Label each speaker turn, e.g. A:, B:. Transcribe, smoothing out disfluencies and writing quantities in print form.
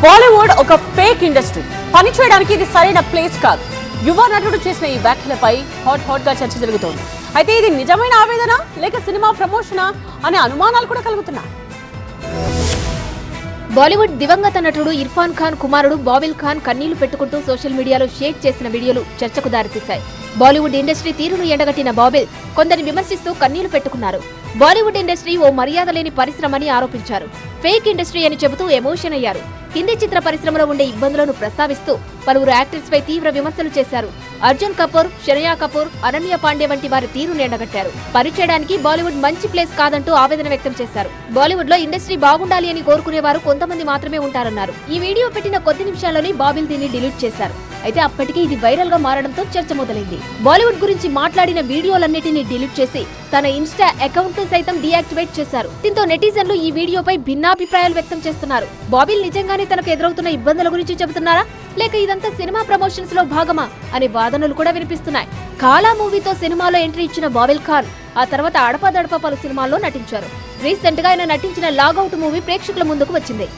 A: బాలీవుడ్ ఒక fake industry. పని చేయడానికి ఇది సరైన ప్లేస్ కాదు. యువ నటుడు చేసిన ఈ వ్యాఖ్యలపై హాట్ గా చర్చ జరుగుతోంది. అయితే ఇది నిజమైన ఆవేదన లేక సినిమా ప్రమోషనా అనే అనుమానాలు కూడా కలుగుతున్నాయి.
B: బాలీవుడ్ దివంగత నటుడు ఇర్ఫాన్ ఖాన్ కుమారుడు బాబిల్ ఖాన్ కన్నీళ్లు పెట్టుకుంటూ సోషల్ మీడియాలో షేర్ చేసిన వీడియోలు చర్చకు దారితీశాయి. బాలీవుడ్ ఇండస్ట్రీ తీరును ఎండగట్టిన బాబిల్ కొందరిని విమర్శిస్తూ కన్నీళ్లు పెట్టుకున్నారు. బాలీవుడ్ ఇండస్ట్రీ ఓ మర్యాద లేని పరిశ్రమని ఆరోపించారు. ఫేక్ ఇండస్ట్రీ అని చెబుతూ ఎమోషన్ అయ్యారు. హిందీ చిత్ర పరిశ్రమలో ఉండే ఇబ్బందులను ప్రస్తావిస్తూ పలువురు యాక్టర్స్ పై తీవ్ర విమర్శలు చేశారు. అర్జున్ కపూర్, షరియా కపూర్, అనన్య పాండే వంటి వారి తీరును ఎండగట్టారు. పనిచేయడానికి బాలీవుడ్ మంచి ప్లేస్ కాదంటూ ఆవేదన వ్యక్తం చేశారు. బాలీవుడ్ లో ఇండస్ట్రీ బాగుండాలి అని కోరుకునేవారు కొంతమంది మాత్రమే ఉంటారన్నారు. ఈ వీడియో పెట్టిన కొద్ది నిమిషాల్లోనే బాబిల్ దీన్ని డిలీట్ చేశారు. అయితే అప్పటికే ఇది వైరల్ గా మారడంతో చర్చ మొదలైంది. బాలీవుడ్ గురించి మాట్లాడిన వీడియోలన్నిటినీ డిలీట్ చేసి తన ఇన్స్టా అకౌంట్ ను సైతం డీయాక్టివేట్ చేశారు. దీంతో నెటిజన్లు ఈ వీడియోపై భిన్నాభిప్రాయాలు వ్యక్తం చేస్తున్నారు. బాబిల్ నిజంగానే తనకు ఎదురవుతున్న ఇబ్బందుల గురించి చెబుతున్నారా, లేక ఇదంతా సినిమా ప్రమోషన్స్ లో భాగమా అనే వాదనలు కూడా వినిపిస్తున్నాయి. కాలా మూవీతో సినిమాలో ఎంట్రీ ఇచ్చిన బాబిల్ ఖాన్ ఆ తర్వాత అడపాదడపా పలు సినిమాల్లో నటించారు. రీసెంట్ గా ఆయన నటించిన లాగౌట్ మూవీ ప్రేక్షకుల ముందుకు వచ్చింది.